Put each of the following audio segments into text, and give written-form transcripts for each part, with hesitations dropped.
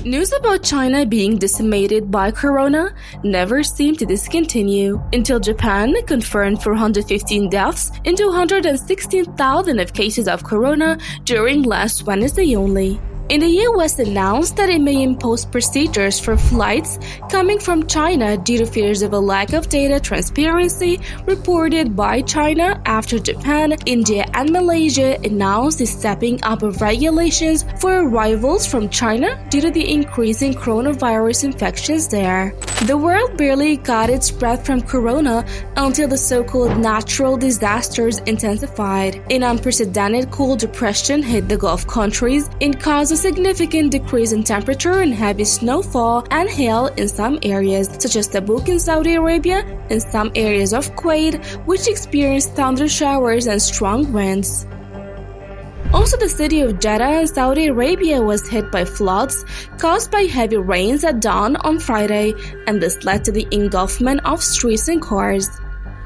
News about China being decimated by corona never seemed to discontinue until Japan confirmed 415 deaths and 216,000 of cases of corona during last Wednesday only. And the US announced that it may impose procedures for flights coming from China due to fears of a lack of data transparency reported by China after Japan, India, and Malaysia announced the stepping up of regulations for arrivals from China due to the increasing coronavirus infections there. The world barely got its breath from corona until the so-called natural disasters intensified. An unprecedented cold depression hit the Gulf countries and caused a significant decrease in temperature and heavy snowfall and hail in some areas, such as Tabuk in Saudi Arabia and some areas of Kuwait, which experienced thunder showers and strong winds. Also, the city of Jeddah in Saudi Arabia was hit by floods caused by heavy rains at dawn on Friday, and this led to the engulfment of streets and cars.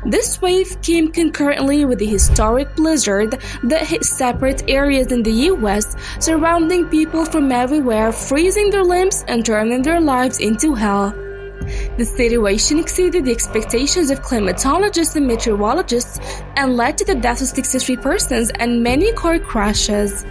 This wave came concurrently with the historic blizzard that hit separate areas in the US, surrounding people from everywhere, freezing their limbs and turning their lives into hell. The situation exceeded the expectations of climatologists and meteorologists and led to the deaths of 63 persons and many car crashes.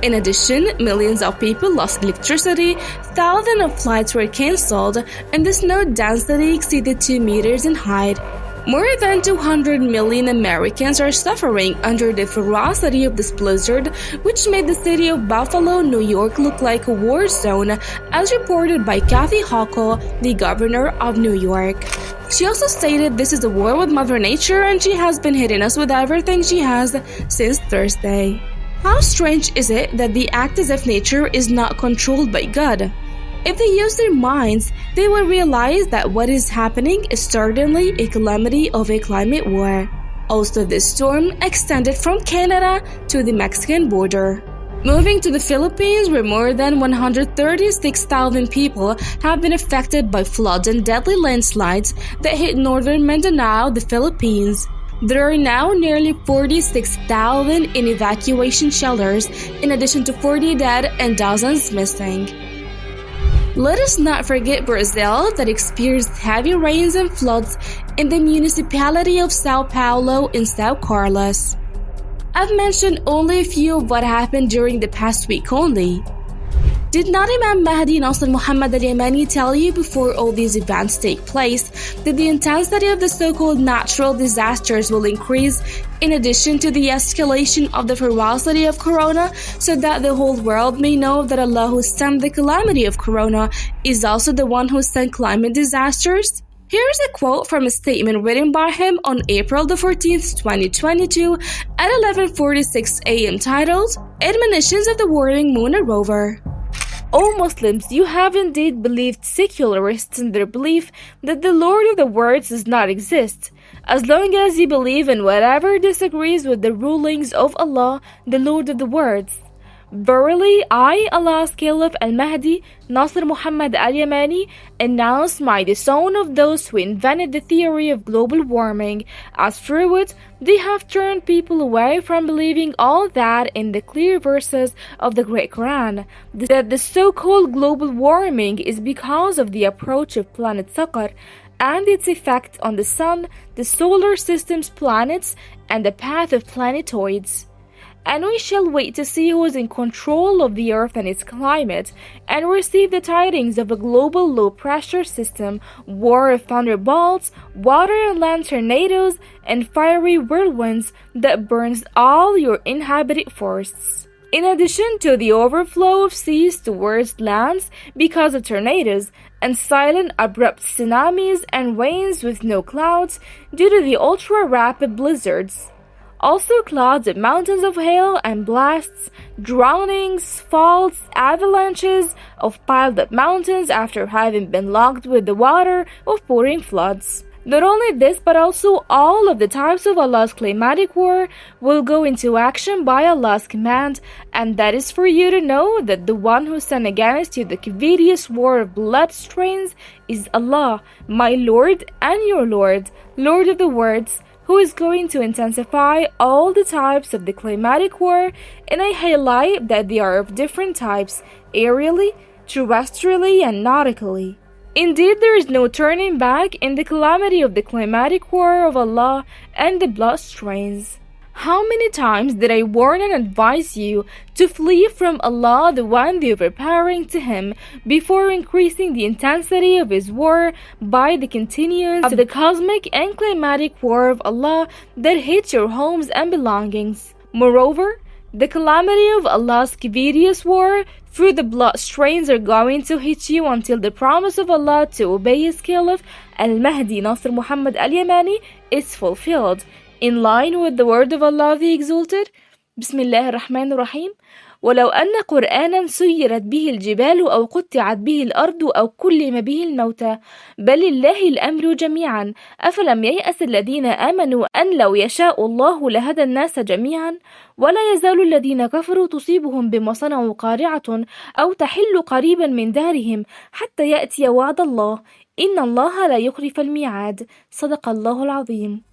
In addition, millions of people lost electricity, thousands of flights were cancelled, and the snow density exceeded 2 meters in height. More than 200 million Americans are suffering under the ferocity of this blizzard, which made the city of Buffalo, New York look like a war zone, as reported by Kathy Hochul, the governor of New York. She also stated this is a war with Mother Nature and she has been hitting us with everything she has since Thursday. How strange is it that they act as if nature is not controlled by God? If they use their minds, they will realize that what is happening is certainly a calamity of a climate war. Also, this storm extended from Canada to the Mexican border. Moving to the Philippines, where more than 136,000 people have been affected by floods and deadly landslides that hit northern Mindanao, the Philippines. There are now nearly 46,000 in evacuation shelters, in addition to 40 dead and dozens missing. Let us not forget Brazil, that experienced heavy rains and floods in the municipality of Sao Paulo in São Carlos. I've mentioned only a few of what happened during the past week only. Did not Imam Mahdi Nasr Muhammad al-Yamani tell you before all these events take place that the intensity of the so-called natural disasters will increase in addition to the escalation of the ferocity of corona, so that the whole world may know that Allah who sent the calamity of corona is also the one who sent climate disasters? Here's a quote from a statement written by him on April the 14th, 2022 at 11:46 a.m. titled, Admonitions of the Warring Moon are Over. O Muslims, you have indeed believed secularists in their belief that the Lord of the words does not exist. As long as you believe in whatever disagrees with the rulings of Allah, the Lord of the words. Verily, I, Allah's Caliph al-Mahdi, Nasr Muhammad al-Yamani, announce my disown of those who invented the theory of global warming, as through it they have turned people away from believing all that in the clear verses of the Great Quran, that the so-called global warming is because of the approach of planet Saqar and its effect on the sun, the solar system's planets, and the path of planetoids. And we shall wait to see who is in control of the earth and its climate, and receive the tidings of a global low-pressure system, war of thunderbolts, water and land tornadoes, and fiery whirlwinds that burns all your inhabited forests. In addition to the overflow of seas towards lands because of tornadoes, and silent abrupt tsunamis and rains with no clouds due to the ultra-rapid blizzards. Also clouds of mountains of hail and blasts, drownings, faults, avalanches of piled up mountains after having been locked with the water of pouring floods. Not only this, but also all of the types of Allah's climatic war will go into action by Allah's command, and that is for you to know that the one who sent against you the covetous war of blood strains is Allah, my Lord and your Lord, Lord of the words, who is going to intensify all the types of the climatic war, and I highlight that they are of different types, aerially, terrestrially and nautically. Indeed, there is no turning back in the calamity of the climatic war of Allah and the blood strains. How many times did I warn and advise you to flee from Allah, the one the overpowering to Him, before increasing the intensity of His war by the continuance of the cosmic and climatic war of Allah that hits your homes and belongings? Moreover, the calamity of Allah's grievous war through the blood strains are going to hit you until the promise of Allah to obey His Caliph, المهدي Nasr Muhammad al-Yamani, is fulfilled. In line with the word of Allah the Exalted, بسم الله الرحمن الرحيم. ولو أن قرآنا سيرت به الجبال أو قطعت به الأرض أو كلم به الموتى بل لله الأمر جميعا أفلم ييأس الذين آمنوا أن لو يشاء الله لهدى الناس جميعا ولا يزال الذين كفروا تصيبهم بما صنعوا قارعة أو تحل قريبا من دارهم حتى يأتي وعد الله إن الله لا يخلف الميعاد. صدق الله العظيم.